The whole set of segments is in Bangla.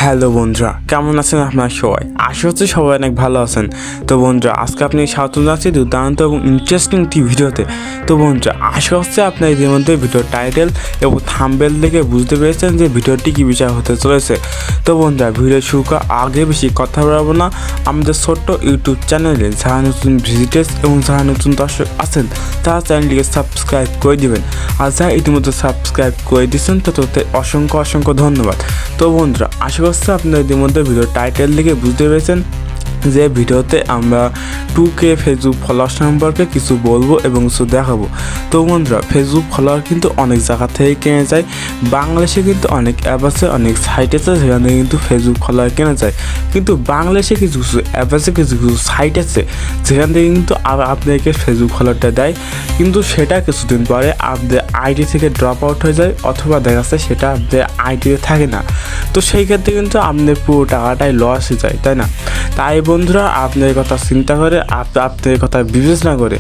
হ্যালো বন্ধুরা, কেমন আছেন আপনারা সবাই? আশা হচ্ছে সবাই অনেক ভালো আছেন। তো বন্ধুরা, আজকে আপনি স্বাগত জানাচ্ছি দুর্দান্ত এবং ইন্টারেস্টিং একটি ভিডিওতে। তো বন্ধুরা, আশা হচ্ছে আপনার ইতিমধ্যে ভিডিওর টাইটেল এবং থাম্বনেল দেখে বুঝতে পেরেছেন যে ভিডিওটি কী বিষয় হতে চলেছে। তো বন্ধুরা, ভিডিও শুরু করার আগে বেশি কথা বলবো না। আমাদের ছোট্ট ইউটিউব চ্যানেলে যারা নতুন ভিজিটার্স এবং যারা নতুন দর্শক আছেন তারা চ্যানেলটিকে সাবস্ক্রাইব করে দিবেন। আর যারা ইতিমধ্যে সাবস্ক্রাইব করে দিচ্ছেন তাদের অসংখ্য ধন্যবাদ। তো বন্ধুরা, আশা করছি আপনারা ইতিমধ্যে ভিডিওর টাইটেল দেখে বুঝতে পেরেছেন যে ভিডিওতে আমরা 2K ফেসবুক ফলোয়ার সম্পর্কে কিছু বলবো এবং কিছু দেখাবো। তো বন্ধুরা, ফেসবুক ফলোয়ার কিন্তু অনেক জায়গা থেকে কেনা যায়। বাংলাদেশে কিন্তু অনেক অ্যাপ আছে, অনেক সাইট আছে যেখান থেকে কিন্তু ফেসবুক ফলোয়ার কেনা যায়। কিন্তু বাংলাদেশে কিছু অ্যাপ আছে, কিছু সাইট আছে যেখান থেকে কিন্তু আপনাকে ফেসবুক ফলোয়ারটা দেয়, কিন্তু সেটা কিছুদিন পরে আপনাদের আইডি থেকে ড্রপ আউট হয়ে যায় অথবা দেখা যাচ্ছে সেটা আপনাদের আইডিতে থাকে না। তো সেই ক্ষেত্রে কিন্তু আপনাদের পুরো টাকাটাই লস হয়ে যায়, তাই না? তাই বন্ধুরা, আপনাদের কথা চিন্তা করে আপনাদের কথা বিবেচনা করে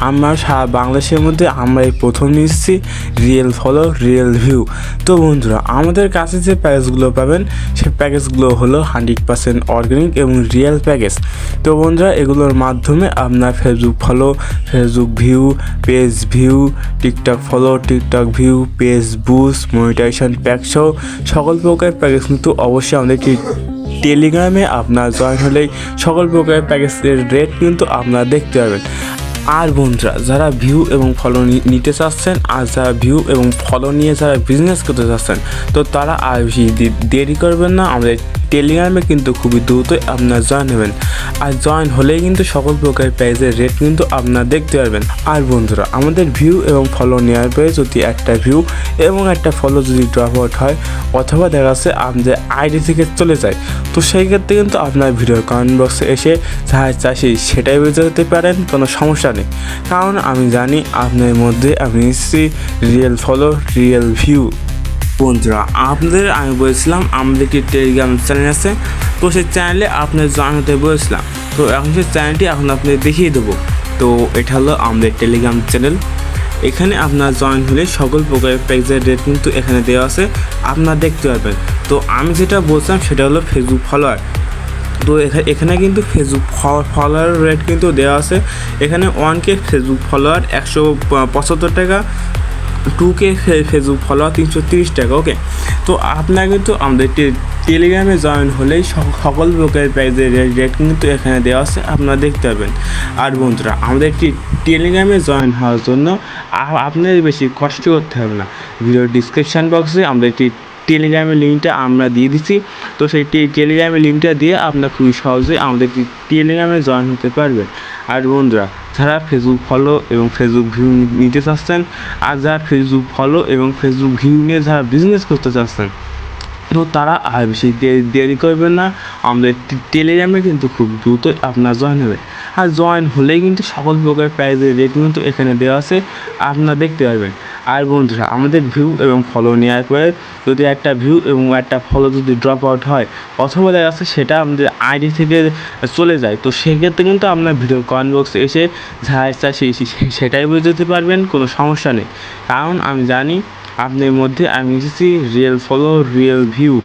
আমরা সারা বাংলাদেশের মধ্যে আমরা এই প্রথম নিচ্ছি রিয়েল ফলো রিয়েল ভিউ। তো বন্ধুরা, আমাদের কাছে যে প্যাকেজগুলো পাবেন সেই প্যাকেজগুলো হলো 100% অর্গানিক এবং রিয়েল প্যাকেজ। তো বন্ধুরা, এগুলোর মাধ্যমে আপনার Facebook follow, Facebook view, page view, TikTok follow, TikTok view, page boost, monetisation pack সহ সকল প্রকার প্যাকেজ কিন্তু অবশ্যই আমাদের টেলিগ্রামে আপনার জয়েন হলেই সকল প্রকারের প্যাকেজের রেট কিন্তু আপনারা দেখতে পাবেন। আর বন্ধুরা, যারা ভিউ এবং ফলো নিতে চাচ্ছেন আর যারা ভিউ এবং ফলো নিয়ে যারা বিজনেস করতে চাচ্ছেন তো তারা আর বেশি দেরি করবেন না, আমাদের টেলিগ্রামে কিন্তু খুবই দ্রুতই আপনারা জয়েন হবেন। আর জয়েন হলেই কিন্তু সকল প্রকার প্যাকেজের রেট কিন্তু আপনারা দেখতে পারবেন। আর বন্ধুরা, আমাদের ভিউ এবং ফলো নেওয়ার পরে যদি একটা ভিউ এবং একটা ফলো যদি ড্রপ আউট হয় অথবা দেখা যাচ্ছে আপনাদের আইডি থেকে চলে যায়, তো সেই ক্ষেত্রে কিন্তু আপনার ভিডিওর কমেন্ট বক্সে এসে যারা চাষি সেটাই বুঝে যেতে পারেন, কোনো সমস্যা নেই। কারণ আমি জানি আপনার মধ্যে আমি নিচ্ছি রিয়েল ফলো রিয়েল ভিউ। বন্ধুরা, আপনাদের আমি বলেছিলাম আমাদের একটি টেলিগ্রাম চ্যানেল আছে, তো সেই চ্যানেলে আপনার জয়েন হতে বলেছিলাম। তো এখন সেই চ্যানেলটি এখন আপনাদের দেখিয়ে দেবো। তো এটা হলো আমাদের টেলিগ্রাম চ্যানেল। এখানে আপনার জয়েন হলে সকল প্রকারের প্যাকেজের রেট কিন্তু এখানে দেওয়া আছে, আপনারা দেখতে পারবেন। তো আমি যেটা বলছিলাম সেটা হলো ফেসবুক ফলোয়ার। তো এখানে কিন্তু ফেসবুক ফলোয়ার রেট কিন্তু দেওয়া আছে। এখানে 1K ফেসবুক ফলোয়ার 175 টাকা, 2K ফেসবুক ফলোয়ার 330 টাকা। ওকে, তো আপনারা কিন্তু আমাদের টেলিগ্রামে জয়েন হলেই সকল প্রকারের প্রাইজের রেট কিন্তু এখানে দেওয়া আছে, আপনারা দেখতে পাবেন। আর বন্ধুরা, আমাদের টেলিগ্রামে জয়েন হওয়ার জন্য আপনাদের বেশি কষ্ট করতে হবে না। ভিডিও ডিসক্রিপশান বক্সে আমাদের টেলিগ্রামের লিঙ্কটা আমরা দিয়ে দিচ্ছি। তো সেই টেলিগ্রামের লিঙ্কটা দিয়ে আপনারা খুবই সহজেই আমাদের টেলিগ্রামে জয়েন হতে পারবেন। আর বন্ধুরা, যারা ফেসবুক ফলো এবং ফেসবুক ভিউ নিতে চাচ্ছেন আর যারা ফেসবুক ফলো এবং ফেসবুক ভিউ নিয়ে যারা বিজনেস করতে চাচ্ছেন তো তারা আর বেশি দেরি করবেন না, আমাদের টেলিগ্রামে কিন্তু খুব দ্রুতই আপনার জয়েন হবে। আর জয়েন হলেই কিন্তু সকল প্রকার প্রাইজের রেট কিন্তু এখানে দেওয়া আছে, আপনারা দেখতে পারবেন। আর বন্ধুরা, আমাদের ভিউ এবং ফলো নেওয়ার পরে যদি একটা ভিউ এবং একটা ফলো যদি ড্রপ আউট হয় অথবা দেখা যাচ্ছে সেটা আমাদের আইডি থেকে চলে যায়, তো সেক্ষেত্রে কিন্তু আপনার ভিডিও কমেন্ট বক্সে এসে যা ইচ্ছা সেটাই বুঝে যেতে পারবেন, কোনো সমস্যা নেই। কারণ আমি জানি আপনার মধ্যে আমি এসেছি রিয়েল ফলো রিয়েল ভিউ।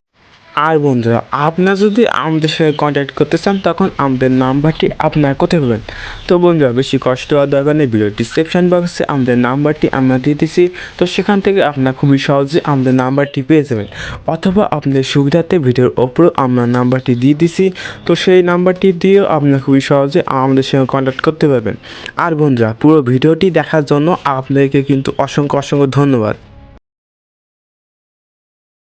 আর বন্ধুরা, আপনারা যদি আমাদের সাথে কন্ট্যাক্ট করতে চান তখন আমাদের নাম্বারটি আপনারা কোথায় পাবেন? তো বন্ধুরা, বেশি কষ্ট হওয়ার দরকার নেই, ভিডিও ডিসক্রিপশান বক্সে আমাদের নাম্বারটি আমরা দিয়ে দিচ্ছি। তো সেখান থেকে আপনারা খুবই সহজে আমাদের নাম্বারটি পেয়ে যাবেন, অথবা আপনাদের সুবিধাতে ভিডিওর ওপরেও আমরা নাম্বারটি দিয়ে দিচ্ছি। তো সেই নাম্বারটি দিয়েও আপনারা খুবই সহজে আমাদের সঙ্গে কন্ট্যাক্ট করতে পারবেন। আর বন্ধুরা, পুরো ভিডিওটি দেখার জন্য আপনাদেরকে কিন্তু অসংখ্য ধন্যবাদ।